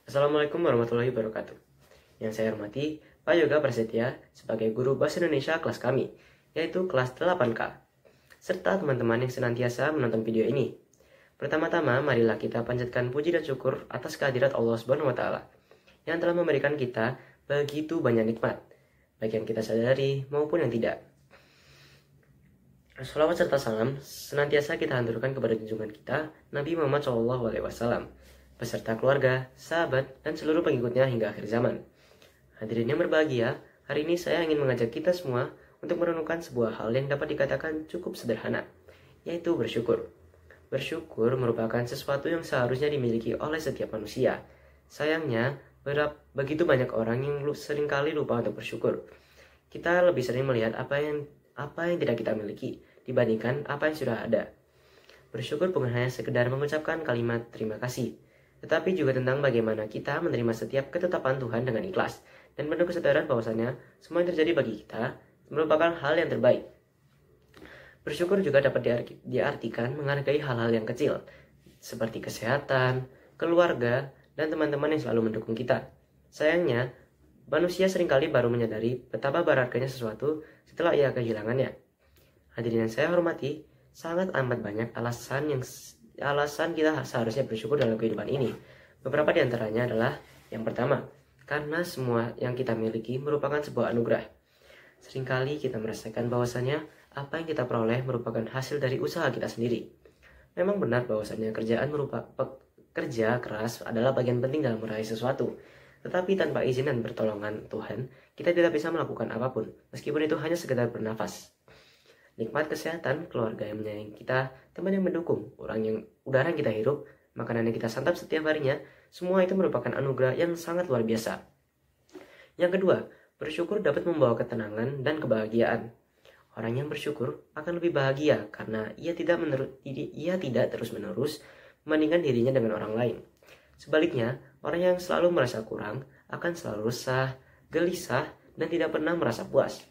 Assalamualaikum warahmatullahi wabarakatuh. Yang saya hormati Pak Yoga Prasetya sebagai guru Bahasa Indonesia kelas kami, yaitu kelas 8K, serta teman-teman yang senantiasa menonton video ini. Pertama-tama, marilah kita panjatkan puji dan syukur atas kehadirat Allah Subhanahu wa Ta'ala yang telah memberikan kita begitu banyak nikmat, baik yang kita sadari maupun yang tidak. Salawat serta salam senantiasa kita haturkan kepada junjungan kita Nabi Muhammad SAW beserta keluarga, sahabat, dan seluruh pengikutnya hingga akhir zaman. Hadirin yang berbahagia, hari ini saya ingin mengajak kita semua untuk merenungkan sebuah hal yang dapat dikatakan cukup sederhana, yaitu bersyukur. Bersyukur merupakan sesuatu yang seharusnya dimiliki oleh setiap manusia. Sayangnya, begitu banyak orang yang seringkali lupa untuk bersyukur. Kita lebih sering melihat apa yang tidak kita miliki dibandingkan apa yang sudah ada. Bersyukur bukan hanya sekedar mengucapkan kalimat terima kasih, tetapi juga tentang bagaimana kita menerima setiap ketetapan Tuhan dengan ikhlas dan penuh kesadaran bahwasanya semua yang terjadi bagi kita merupakan hal yang terbaik. Bersyukur juga dapat diartikan menghargai hal-hal yang kecil, seperti kesehatan, keluarga, dan teman-teman yang selalu mendukung kita. Sayangnya, manusia seringkali baru menyadari betapa berharganya sesuatu setelah ia kehilangannya. Hadirin yang saya hormati, sangat amat banyak alasan kita seharusnya bersyukur dalam kehidupan ini. Beberapa di antaranya adalah, yang pertama, karena semua yang kita miliki merupakan sebuah anugerah. Seringkali kita merasakan bahwasanya apa yang kita peroleh merupakan hasil dari usaha kita sendiri. Memang benar bahwasanya kerja keras adalah bagian penting dalam meraih sesuatu. Tetapi tanpa izin dan pertolongan Tuhan, kita tidak bisa melakukan apapun, meskipun itu hanya sekedar bernafas. Nikmat kesehatan, keluarga yang menyayangi kita, teman yang mendukung, udara yang kita hirup, makanan yang kita santap setiap harinya, semua itu merupakan anugerah yang sangat luar biasa. Yang kedua, bersyukur dapat membawa ketenangan dan kebahagiaan. Orang yang bersyukur akan lebih bahagia karena ia tidak terus-menerus membandingkan dirinya dengan orang lain. Sebaliknya, orang yang selalu merasa kurang akan selalu resah, gelisah, dan tidak pernah merasa puas.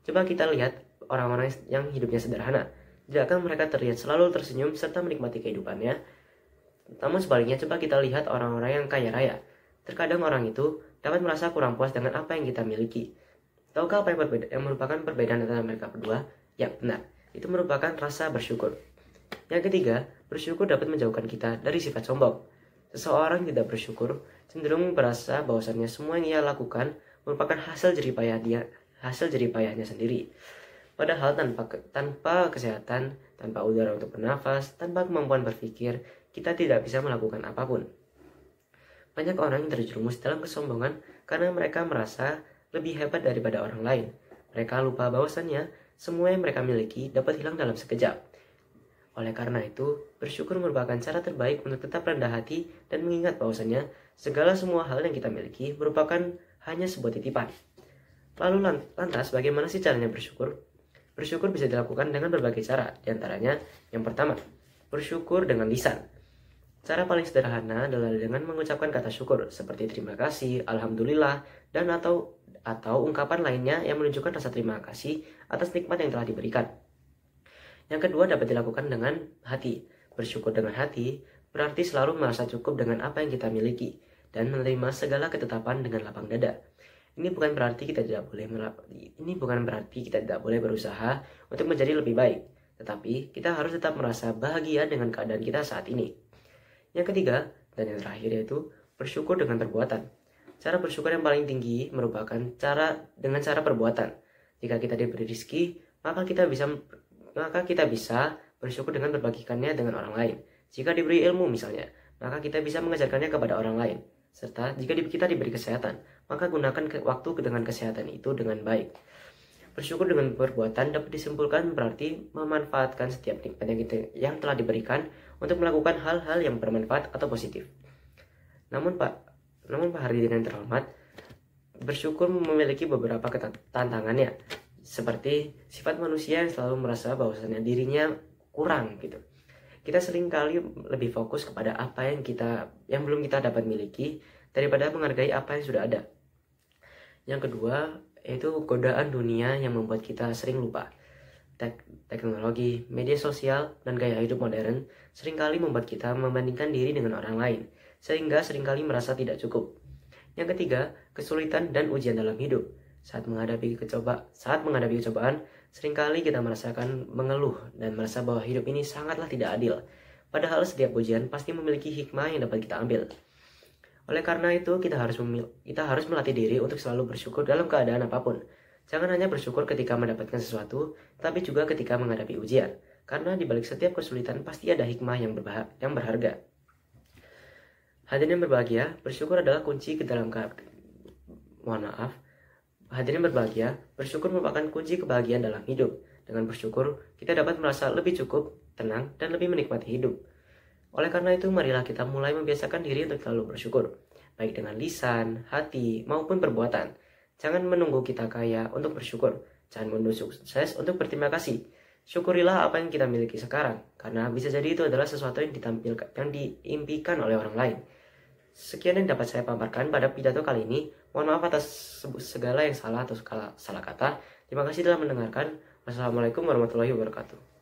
Coba kita lihat orang-orang yang hidupnya sederhana. Tidakkah mereka terlihat selalu tersenyum serta menikmati kehidupannya? Namun sebaliknya, coba kita lihat orang-orang yang kaya raya. Terkadang orang itu dapat merasa kurang puas dengan apa yang kita miliki. Tahukah apa yang merupakan perbedaan antara mereka berdua? Ya, benar. Itu merupakan rasa bersyukur. Yang ketiga, bersyukur dapat menjauhkan kita dari sifat sombong. Seseorang yang tidak bersyukur cenderung merasa bahwasannya semua yang ia lakukan merupakan hasil jeripayahnya sendiri. Padahal tanpa kesehatan, tanpa udara untuk bernafas, tanpa kemampuan berpikir, kita tidak bisa melakukan apapun. Banyak orang yang terjerumus dalam kesombongan karena mereka merasa lebih hebat daripada orang lain. Mereka lupa bahwasannya semua yang mereka miliki dapat hilang dalam sekejap. Oleh karena itu, bersyukur merupakan cara terbaik untuk tetap rendah hati dan mengingat bahwasannya semua hal yang kita miliki merupakan hanya sebuah titipan. Lalu lantas bagaimana sih caranya bersyukur? Bersyukur bisa dilakukan dengan berbagai cara, diantaranya yang pertama, bersyukur dengan lisan. Cara paling sederhana adalah dengan mengucapkan kata syukur seperti terima kasih, alhamdulillah, dan atau ungkapan lainnya yang menunjukkan rasa terima kasih atas nikmat yang telah diberikan. Yang kedua dapat dilakukan dengan hati. Bersyukur dengan hati berarti selalu merasa cukup dengan apa yang kita miliki dan menerima segala ketetapan dengan lapang dada. Ini bukan berarti kita tidak boleh berusaha untuk menjadi lebih baik, tetapi kita harus tetap merasa bahagia dengan keadaan kita saat ini. Yang ketiga dan yang terakhir yaitu bersyukur dengan perbuatan. Cara bersyukur yang paling tinggi merupakan cara perbuatan. Jika kita diberi rezeki, maka kita bisa bersyukur dengan berbagikannya dengan orang lain. Jika diberi ilmu misalnya, maka kita bisa mengajarkannya kepada orang lain. Serta jika kita diberi kesehatan, maka gunakan waktu dengan kesehatan itu dengan baik. Bersyukur dengan perbuatan dapat disimpulkan berarti memanfaatkan setiap nikmat yang telah diberikan untuk melakukan hal-hal yang bermanfaat atau positif. Namun Pak Hardin yang terhormat, bersyukur memiliki beberapa tantangannya, seperti sifat manusia yang selalu merasa bahwasannya dirinya kurang gitu. Kita seringkali lebih fokus kepada apa yang belum kita dapat miliki daripada menghargai apa yang sudah ada. Yang kedua, yaitu godaan dunia yang membuat kita sering lupa. Teknologi, media sosial, dan gaya hidup modern seringkali membuat kita membandingkan diri dengan orang lain, sehingga seringkali merasa tidak cukup. Yang ketiga, kesulitan dan ujian dalam hidup. Saat menghadapi cobaan, seringkali kita merasakan mengeluh dan merasa bahwa hidup ini sangatlah tidak adil. Padahal setiap ujian pasti memiliki hikmah yang dapat kita ambil. Oleh karena itu, kita harus melatih diri untuk selalu bersyukur dalam keadaan apapun. Jangan hanya bersyukur ketika mendapatkan sesuatu, tapi juga ketika menghadapi ujian. Karena di balik setiap kesulitan pasti ada hikmah yang berharga. Hadirin yang berbahagia, bersyukur adalah kunci ke dalam Hadirin berbahagia, bersyukur merupakan kunci kebahagiaan dalam hidup. Dengan bersyukur, kita dapat merasa lebih cukup, tenang, dan lebih menikmati hidup. Oleh karena itu, marilah kita mulai membiasakan diri untuk selalu bersyukur, baik dengan lisan, hati, maupun perbuatan. Jangan menunggu kita kaya untuk bersyukur. Jangan menunggu sukses untuk berterima kasih. Syukurilah apa yang kita miliki sekarang, karena bisa jadi itu adalah sesuatu yang diimpikan oleh orang lain. Sekian yang dapat saya paparkan pada pidato kali ini. Mohon maaf atas segala yang salah atau salah kata. Terima kasih telah mendengarkan. Wassalamualaikum warahmatullahi wabarakatuh.